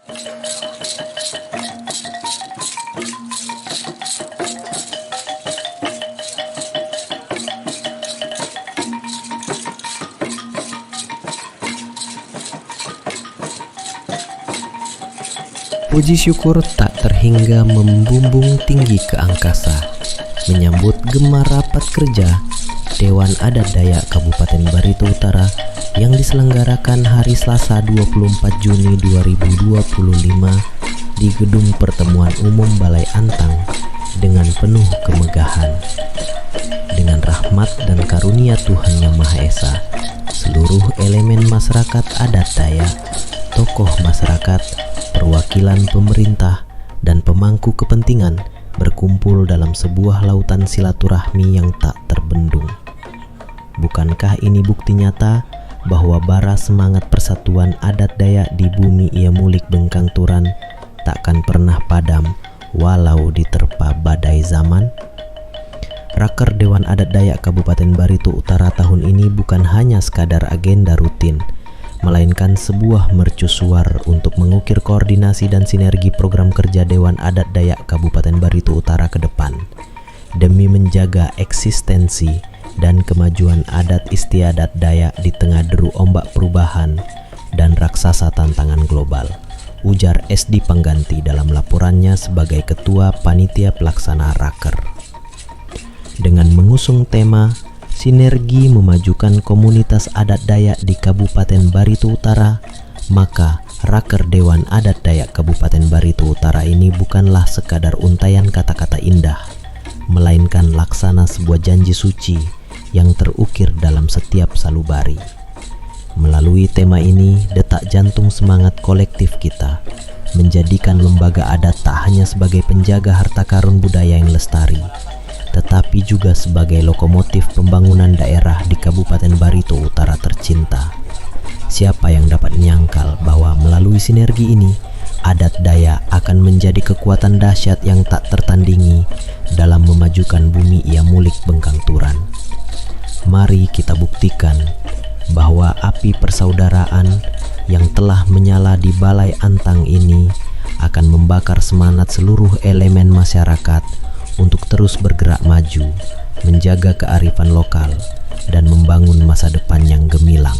Puji syukur tak terhingga membumbung tinggi ke angkasa, menyambut gema rapat kerja Dewan Adat Dayak Kabupaten Barito Utara yang diselenggarakan hari Selasa 24 Juni 2025 di Gedung Pertemuan Umum Balai Antang dengan penuh kemegahan. Dengan rahmat dan karunia Tuhan Yang Maha Esa, seluruh elemen masyarakat adat Dayak, tokoh masyarakat, perwakilan pemerintah, dan pemangku kepentingan berkumpul dalam sebuah lautan silaturahmi yang tak terbendung. Bukankah ini bukti nyata bahwa bara semangat persatuan adat Dayak di bumi Ia Mulik Bengkang Turan takkan pernah padam walau diterpa badai zaman? Raker Dewan Adat Dayak Kabupaten Barito Utara tahun ini bukan hanya sekadar agenda rutin, melainkan sebuah mercusuar untuk mengukir koordinasi dan sinergi program kerja Dewan Adat Dayak Kabupaten Barito Utara ke depan, demi menjaga eksistensi dan kemajuan adat istiadat Dayak di tengah deru ombak perubahan dan raksasa tantangan global, ujar SD Pangganti dalam laporannya sebagai Ketua Panitia Pelaksana Raker. Dengan mengusung tema Sinergi Memajukan Komunitas Adat Dayak di Kabupaten Barito Utara, maka Raker Dewan Adat Dayak Kabupaten Barito Utara ini bukanlah sekadar untayan kata-kata indah, melainkan laksana sebuah janji suci yang terukir dalam setiap salubari. Melalui tema ini, detak jantung semangat kolektif kita menjadikan lembaga adat tak hanya sebagai penjaga harta karun budaya yang lestari, tetapi juga sebagai lokomotif pembangunan daerah di Kabupaten Barito Utara tercinta. Siapa yang dapat menyangkal bahwa melalui sinergi ini, adat Dayak akan menjadi kekuatan dahsyat yang tak tertandingi dalam memajukan bumi Ia Mulik Bengkang Turan. Mari kita buktikan bahwa api persaudaraan yang telah menyala di Balai Antang ini akan membakar semangat seluruh elemen masyarakat untuk terus bergerak maju, menjaga kearifan lokal, dan membangun masa depan yang gemilang.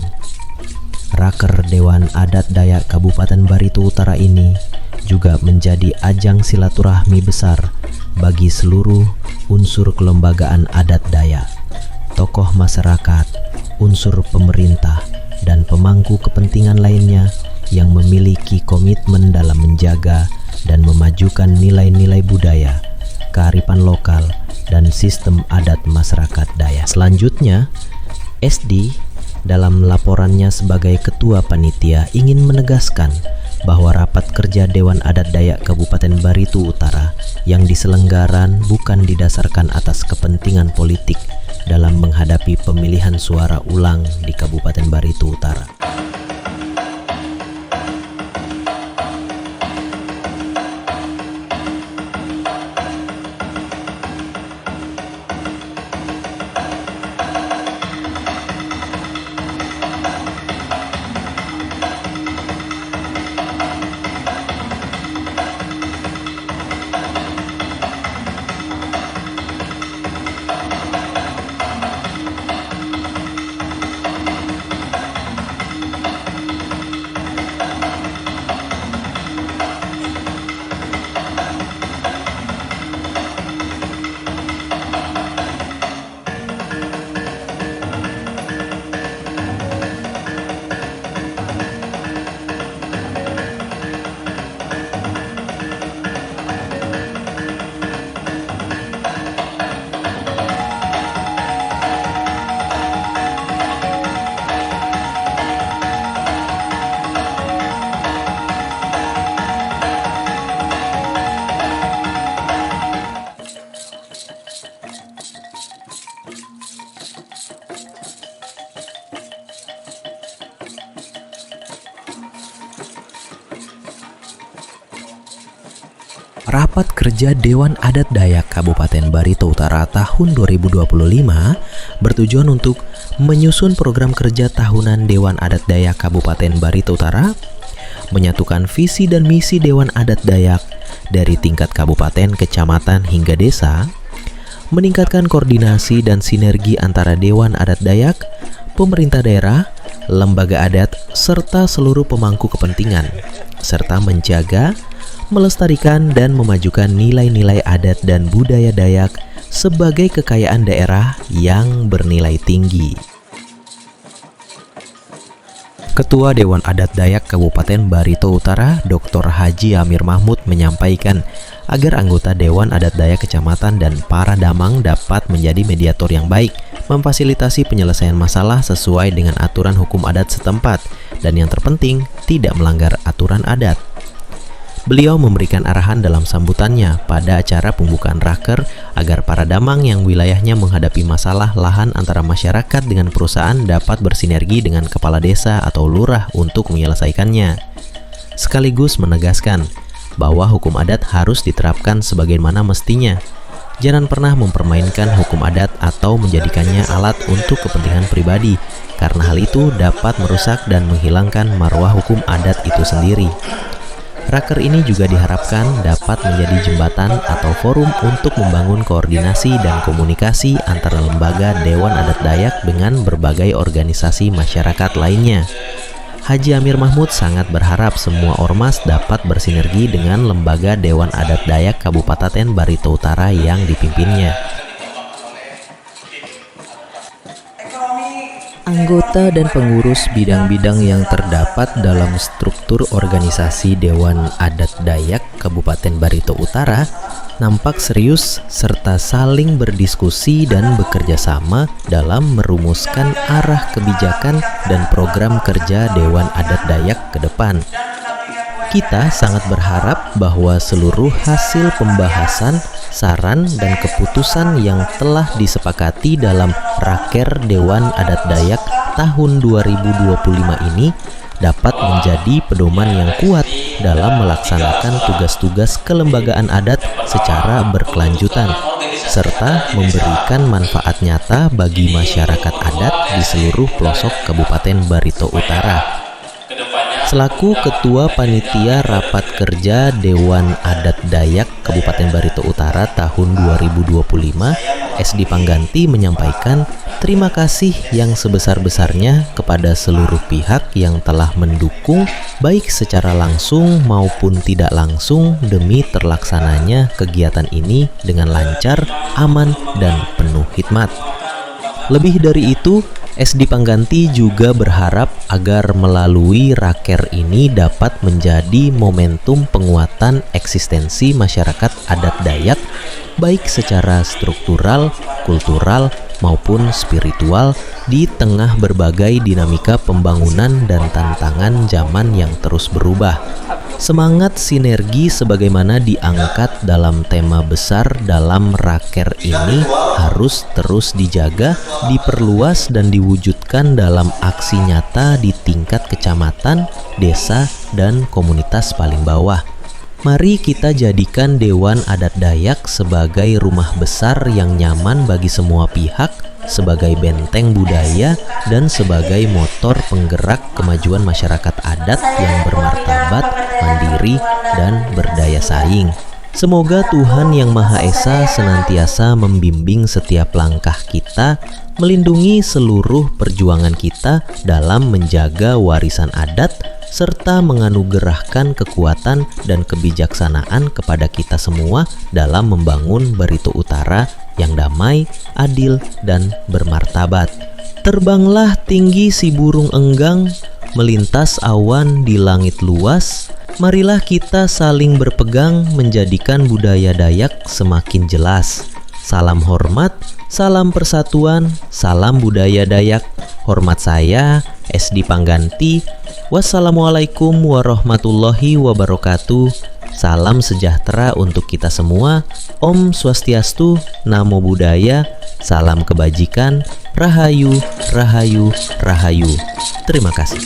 Raker Dewan Adat Dayak Kabupaten Barito Utara ini juga menjadi ajang silaturahmi besar bagi seluruh unsur kelembagaan adat Dayak, tokoh masyarakat, unsur pemerintah, dan pemangku kepentingan lainnya yang memiliki komitmen dalam menjaga dan memajukan nilai-nilai budaya, kearifan lokal, dan sistem adat masyarakat Dayak. Selanjutnya, SD dalam laporannya sebagai Ketua Panitia ingin menegaskan bahwa rapat kerja Dewan Adat Dayak Kabupaten Barito Utara yang diselenggaran bukan didasarkan atas kepentingan politik dalam menghadapi pemilihan suara ulang di Kabupaten Barito Utara. Rapat kerja Dewan Adat Dayak Kabupaten Barito Utara tahun 2025 bertujuan untuk menyusun program kerja tahunan Dewan Adat Dayak Kabupaten Barito Utara, menyatukan visi dan misi Dewan Adat Dayak dari tingkat kabupaten, kecamatan, hingga desa, meningkatkan koordinasi dan sinergi antara Dewan Adat Dayak, pemerintah daerah, lembaga adat, serta seluruh pemangku kepentingan, serta menjaga, melestarikan, dan memajukan nilai-nilai adat dan budaya Dayak sebagai kekayaan daerah yang bernilai tinggi. Ketua Dewan Adat Dayak Kabupaten Barito Utara, Dr. Haji Amir Mahmud menyampaikan agar anggota Dewan Adat Dayak Kecamatan dan para damang dapat menjadi mediator yang baik, memfasilitasi penyelesaian masalah sesuai dengan aturan hukum adat setempat, dan yang terpenting, tidak melanggar aturan adat. Beliau memberikan arahan dalam sambutannya pada acara pembukaan raker agar para damang yang wilayahnya menghadapi masalah lahan antara masyarakat dengan perusahaan dapat bersinergi dengan kepala desa atau lurah untuk menyelesaikannya. Sekaligus menegaskan bahwa hukum adat harus diterapkan sebagaimana mestinya. Jangan pernah mempermainkan hukum adat atau menjadikannya alat untuk kepentingan pribadi, karena hal itu dapat merusak dan menghilangkan marwah hukum adat itu sendiri. Raker ini juga diharapkan dapat menjadi jembatan atau forum untuk membangun koordinasi dan komunikasi antara lembaga Dewan Adat Dayak dengan berbagai organisasi masyarakat lainnya. Haji Amir Mahmud sangat berharap semua ormas dapat bersinergi dengan lembaga Dewan Adat Dayak Kabupaten Barito Utara yang dipimpinnya. Anggota dan pengurus bidang-bidang yang terdapat dalam struktur organisasi Dewan Adat Dayak Kabupaten Barito Utara nampak serius serta saling berdiskusi dan bekerja sama dalam merumuskan arah kebijakan dan program kerja Dewan Adat Dayak ke depan. Kita sangat berharap bahwa seluruh hasil pembahasan, saran, dan keputusan yang telah disepakati dalam Raker Dewan Adat Dayak tahun 2025 ini dapat menjadi pedoman yang kuat dalam melaksanakan tugas-tugas kelembagaan adat secara berkelanjutan, serta memberikan manfaat nyata bagi masyarakat adat di seluruh pelosok Kabupaten Barito Utara. Selaku Ketua Panitia Rapat Kerja Dewan Adat Dayak Kabupaten Barito Utara tahun 2025, SD Pangganti menyampaikan terima kasih yang sebesar-besarnya kepada seluruh pihak yang telah mendukung baik secara langsung maupun tidak langsung demi terlaksananya kegiatan ini dengan lancar, aman, dan penuh hikmat. Lebih dari itu, SD Pangganti juga berharap agar melalui raker ini dapat menjadi momentum penguatan eksistensi masyarakat adat Dayak baik secara struktural, kultural, maupun spiritual di tengah berbagai dinamika pembangunan dan tantangan zaman yang terus berubah. Semangat sinergi sebagaimana diangkat dalam tema besar dalam raker ini harus terus dijaga, diperluas, dan diwujudkan dalam aksi nyata di tingkat kecamatan, desa, dan komunitas paling bawah. Mari kita jadikan Dewan Adat Dayak sebagai rumah besar yang nyaman bagi semua pihak, sebagai benteng budaya, dan sebagai motor penggerak kemajuan masyarakat adat yang bermartabat, mandiri, dan berdaya saing. Semoga Tuhan Yang Maha Esa senantiasa membimbing setiap langkah kita, melindungi seluruh perjuangan kita dalam menjaga warisan adat, serta menganugerahkan kekuatan dan kebijaksanaan kepada kita semua dalam membangun Barito Utara yang damai, adil, dan bermartabat. Terbanglah tinggi si burung enggang, melintas awan di langit luas. Marilah kita saling berpegang menjadikan budaya Dayak semakin jelas. Salam hormat, salam persatuan, salam budaya Dayak. Hormat saya, SD Pangganti. Wassalamualaikum warahmatullahi wabarakatuh. Salam sejahtera untuk kita semua. Om Swastiastu, Namo Buddhaya. Salam kebajikan. Rahayu, rahayu, rahayu. Terima kasih.